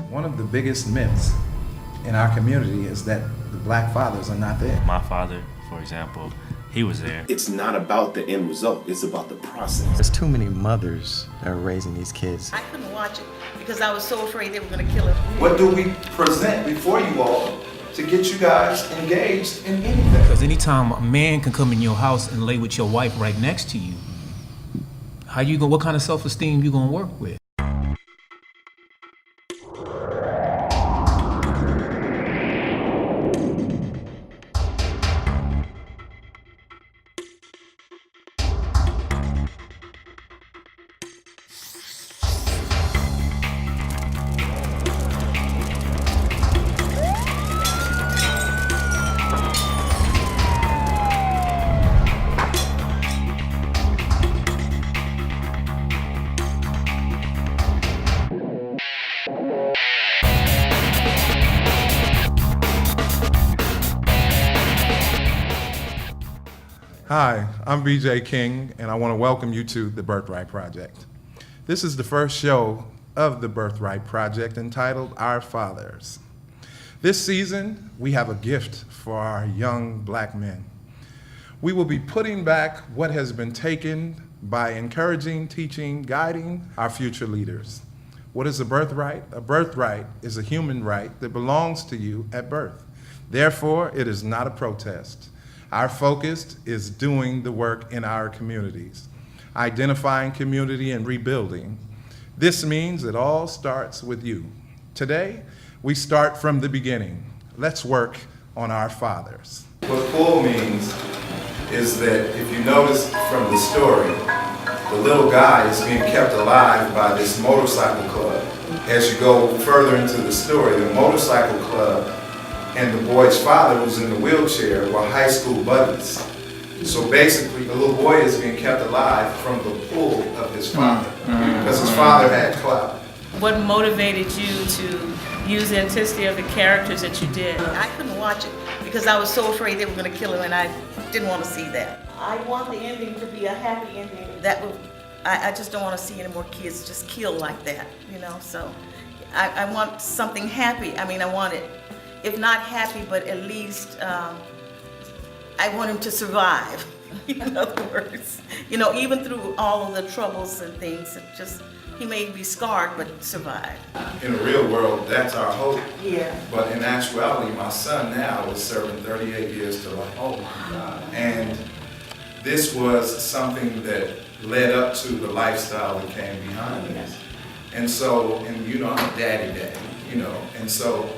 One of the biggest myths in our community is that the black fathers are not there. My father, for example, he was there. It's not about the end result, it's about the process. There's too many mothers that are raising these kids. I couldn't watch it because I was so afraid they were going to kill him. What do we present before you all to get you guys engaged in anything? Because anytime a man can come in your house and lay with your wife right next to you, what kind of self-esteem you gonna work with? Hi, I'm BJ King, and I want to welcome you to the Birthright Project. This is the first show of the Birthright Project entitled Our Fathers. This season, we have a gift for our young black men. We will be putting back what has been taken by encouraging, teaching, guiding our future leaders. What is a birthright? A birthright is a human right that belongs to you at birth. Therefore, it is not a protest. Our focus is doing the work in our communities, identifying community and rebuilding. This means it all starts with you. Today, we start from the beginning. Let's work on our fathers. What pull means is that if you notice from the story, the little guy is being kept alive by this motorcycle club. As you go further into the story, the motorcycle club and the boy's father, who's in the wheelchair, were high school buddies. So basically, the little boy is being kept alive from the pull of his father, because his father had clout. What motivated you to use the intensity of the characters that you did? I couldn't watch it because I was so afraid they were going to kill him, and I didn't want to see that. I want the ending to be a happy ending. I just don't want to see any more kids just killed like that, you know. So I want something happy. I mean, I want it, if not happy, but at least I want him to survive. In other words, you know, even through all of the troubles and things, he may be scarred, but survive. In the real world, that's our hope. Yeah. But in actuality, my son now is serving 38 years to life. Oh my God. And this was something that led up to the lifestyle that came behind this. And so, and you know, I'm a daddy, you know, and so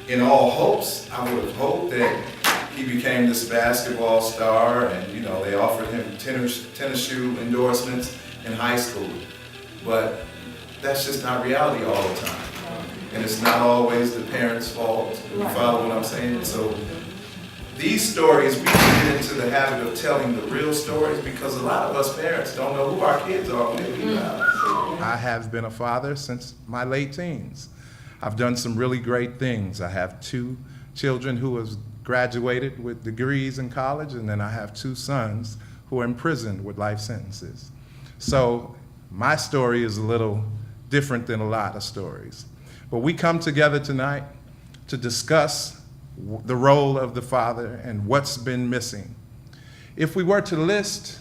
in all hopes, I would have hoped that he became this basketball star, and you know, they offered him tennis shoe endorsements in high school. But that's just not reality all the time. And it's not always the parents' fault. You follow what I'm saying? So these stories, we can get into the habit of telling the real stories because a lot of us parents don't know who our kids are when they leave the house. I have been a father since my late teens. I've done some really great things. I have 2 children who have graduated with degrees in college, and then I have 2 sons who are imprisoned with life sentences. So my story is a little different than a lot of stories. But we come together tonight to discuss the role of the father and what's been missing. If we were to list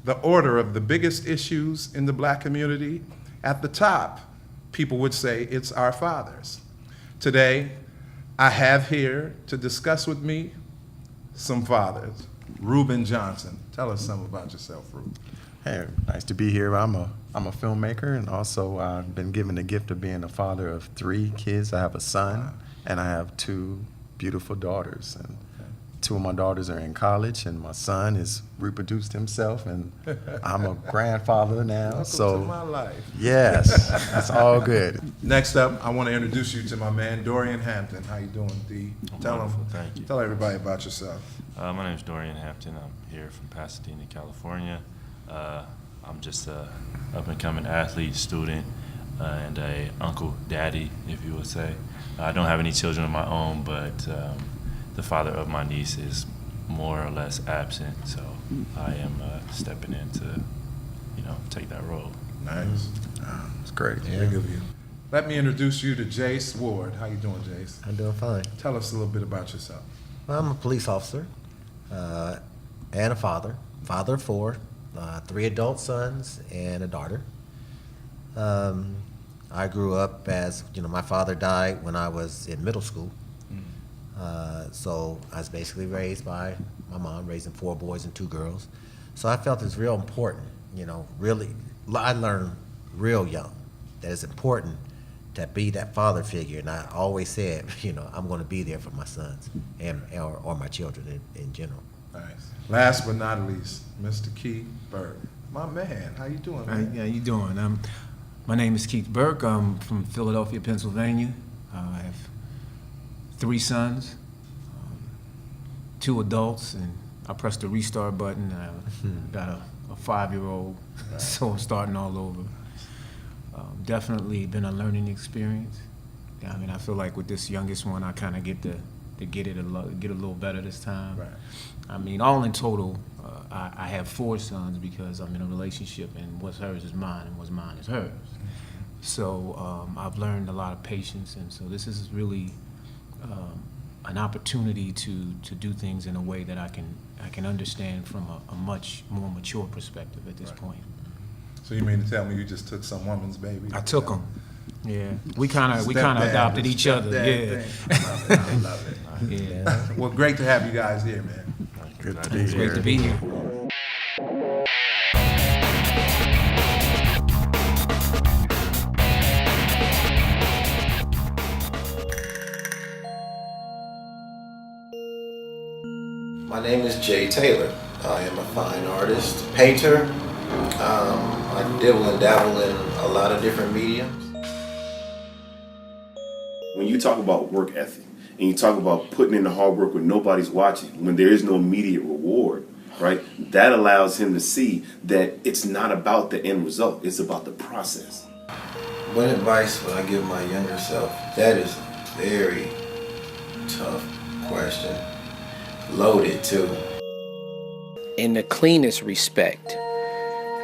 the order of the biggest issues in the black community, at the top, people would say it's our fathers. Today, I have here to discuss with me some fathers. Reuben Johnson, tell us something about yourself, Reuben. Hey, nice to be here. I'm a filmmaker, and also I've been given the gift of being a father of 3 kids. I have a son, and I have 2 beautiful daughters. And 2 of my daughters are in college, and my son has reproduced himself, and I'm a grandfather now. Welcome so to my life. Yes, it's all good. Next up, I want to introduce you to my man, Dorian Hampton. How you doing, D? Thank you. Tell everybody about yourself. My name is Dorian Hampton. I'm here from Pasadena, California. I'm just a up-and-coming athlete, student, and a uncle, daddy, if you would say. I don't have any children of my own, but the father of my niece is more or less absent, so I am stepping in to, take that role. Nice. It's great. Big of you. Let me introduce you to Jace Ward. How you doing, Jace? I'm doing fine. Tell us a little bit about yourself. Well, I'm a police officer and a father of four, 3 adult sons and a daughter. I grew up as, my father died when I was in middle school. So I was basically raised by my mom, raising 4 boys and 2 girls. So I felt it's real important, really, I learned real young that it's important to be that father figure. And I always said, I'm going to be there for my sons or my children in general. Nice. Last but not least, Mr. Keith Burke. My man, how you doing, man? How you doing? My name is Keith Burke. I'm from Philadelphia, Pennsylvania. I have 3 sons, 2 adults, and I pressed the restart button. I got a 5-year-old, so I'm starting all over. Definitely been a learning experience. I mean, I feel like with this youngest one, I kind of get to get a little better this time. Right. I mean, all in total, I have 4 sons because I'm in a relationship, and what's hers is mine, and what's mine is hers. So I've learned a lot of patience, and so this is really an opportunity to do things in a way that I can understand from a much more mature perspective at this point. So you mean to tell me you just took some woman's baby? I took them. Yeah, we kind of adopted each other. Yeah. I love it. Yeah. Well, great to have you guys here, man. Good to be It's here. great to be here. My name is Jay Taylor. I am a fine artist, painter. I dibble and dabble in a lot of different mediums. When you talk about work ethic and you talk about putting in the hard work when nobody's watching, when there is no immediate reward, right? That allows him to see that it's not about the end result, it's about the process. What advice would I give my younger self? That is a very tough question. Loaded too. In the cleanest respect,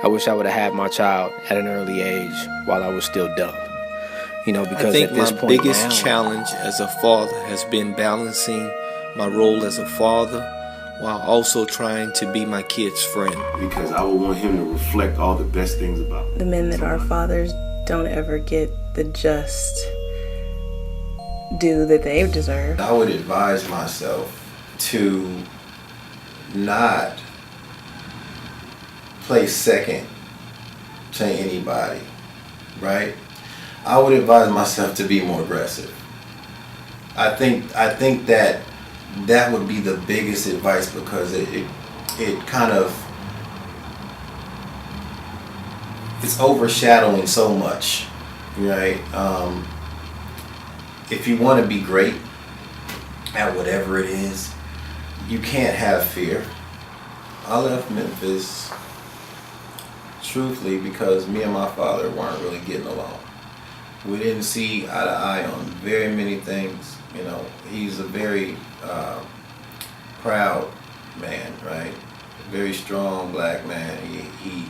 I wish I would have had my child at an early age while I was still dumb. Because I think at this my point biggest now, challenge as a father has been balancing my role as a father while also trying to be my kid's friend. Because I would want him to reflect all the best things about him. The men that are fathers don't ever get the just due that they deserve. I would advise myself to not play second to anybody, right? I would advise myself to be more aggressive. I think that would be the biggest advice because it kind of, it's overshadowing so much, right? If you want to be great at whatever it is, you can't have fear. I left Memphis truthfully because me and my father weren't really getting along. We didn't see eye to eye on very many things. He's a very proud man, right? Very strong black man. He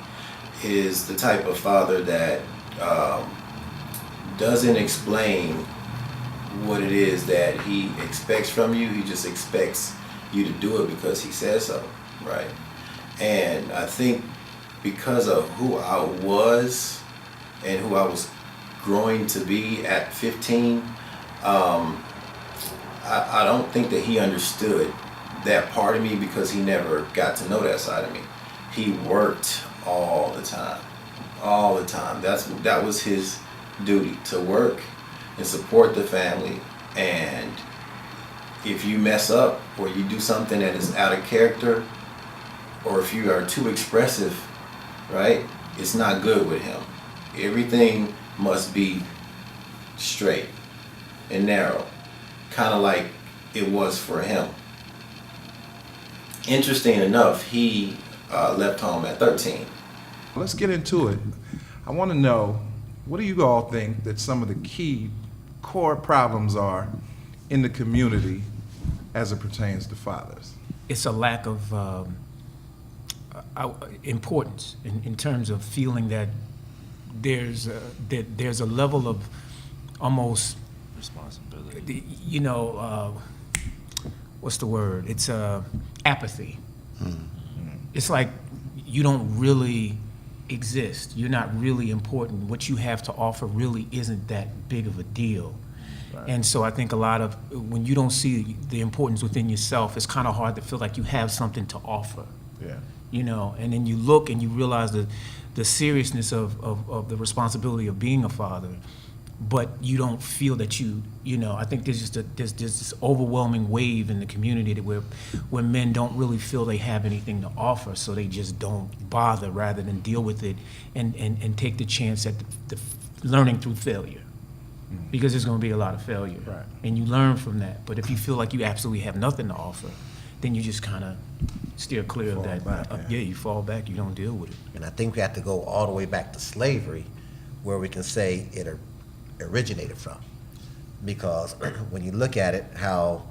is the type of father that doesn't explain what it is that he expects from you. He just expects you to do it because he says so, right? And I think because of who I was and who I was growing to be at 15, I don't think that he understood that part of me because he never got to know that side of me. He worked all the time. That was his duty, to work and support the family. And if you mess up or you do something that is out of character, or if you are too expressive, right, it's not good with him. Everything must be straight and narrow, kind of like it was for him. Interesting enough, he left home at 13. Let's get into it. I want to know, what do you all think that some of the key core problems are in the community as it pertains to fathers? It's a lack of importance in terms of feeling that there's a level of almost, Responsibility. you know, what's the word? It's apathy. It's like you don't really exist. You're not really important. What you have to offer really isn't that big of a deal. And so I think a lot of, when you don't see the importance within yourself, it's kind of hard to feel like you have something to offer. Yeah. You know, and then you look and you realize the seriousness of the responsibility of being a father, but you don't feel that you know, I think there's just there's this overwhelming wave in the community that where men don't really feel they have anything to offer, so they just don't bother rather than deal with it and take the chance at the learning through failure. Because there's going to be a lot of failure. Right. And you learn from that. But if you feel like you absolutely have nothing to offer, then you just kind of steer clear of that. Back, Yeah, you fall back, you don't deal with it. And I think we have to go all the way back to slavery, where we can say it originated from. Because when you look at it, how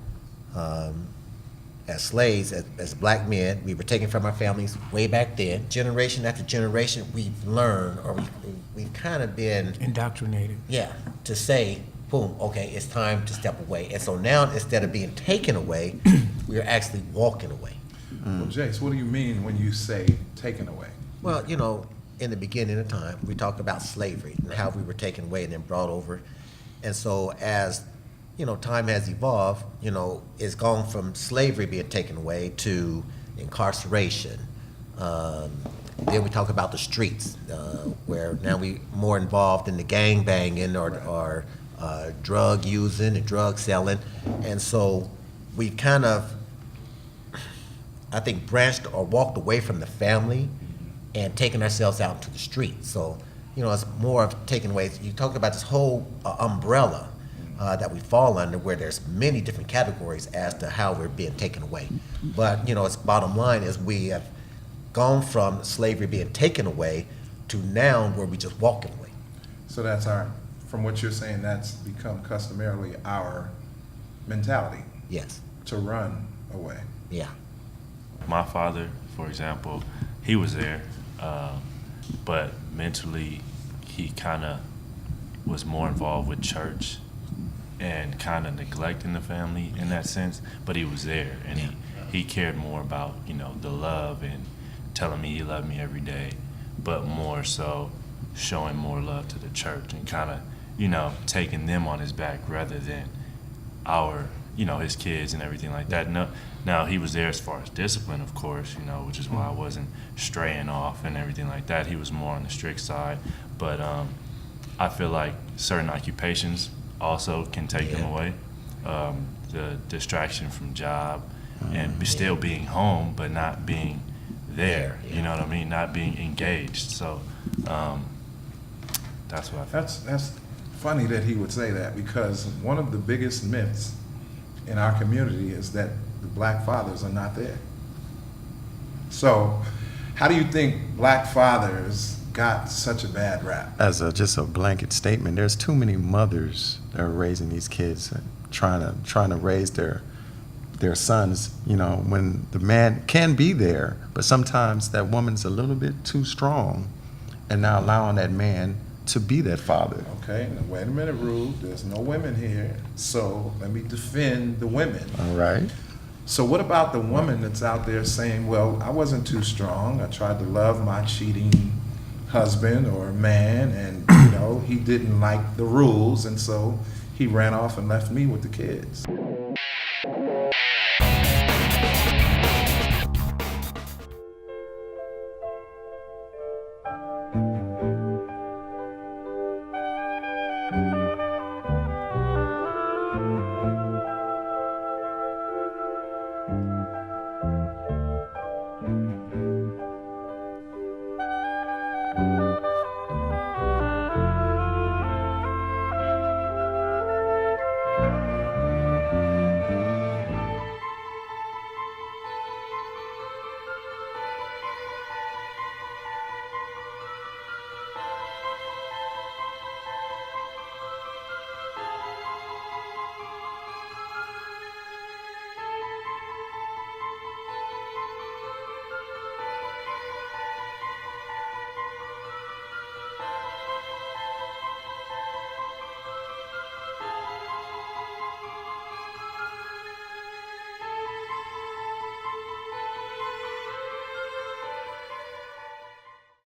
as slaves, as black men, we were taken from our families way back then. Generation after generation, we've learned, or we've kind of been indoctrinated. Yeah, to say, boom, okay, it's time to step away. And so now, instead of being taken away, we're actually walking away. Well, Jace, what do you mean when you say taken away? Well, you know, in the beginning of time, we talk about slavery and how we were taken away and then brought over. And so as, you know, time has evolved, you know, it's gone from slavery being taken away to incarceration. Then we talk about the streets, where now we more involved in the gang banging or drug using and drug selling. And so we've kind of, I think, branched or walked away from the family and taken ourselves out into the streets. So, you know, it's more of taking away. You talk about this whole umbrella that we fall under, where there's many different categories as to how we're being taken away. But, you know, its bottom line is we have gone from slavery being taken away to now where we just walking away. So that's from what you're saying, that's become customarily our mentality. Yes. To run away. Yeah. My father, for example, he was there, but mentally he kind of was more involved with church and kind of neglecting the family in that sense, but he was there, and he cared more about, you know, the love and telling me he loved me every day, but more so showing more love to the church and kind of, you know, taking them on his back rather than our, you know, his kids and everything like that. No, now he was there as far as discipline, of course, you know, which is why I wasn't straying off and everything like that. He was more on the strict side, but I feel like certain occupations also can take them away. The distraction from job and still being home, but not being there. You know what I mean? Not being engaged. So that's what I feel. That's funny that he would say that, because one of the biggest myths in our community is that the black fathers are not there. So how do you think black fathers got such a bad rap? As just a blanket statement, there's too many mothers that are raising these kids and trying to raise their sons, you know, when the man can be there, but sometimes that woman's a little bit too strong and not allowing that man to be that father. Okay, now wait a minute, Rude. There's no women here, so let me defend the women. All right. So what about the woman that's out there saying, well, I wasn't too strong. I tried to love my cheating husband or man, and, you know, he didn't like the rules, and so he ran off and left me with the kids.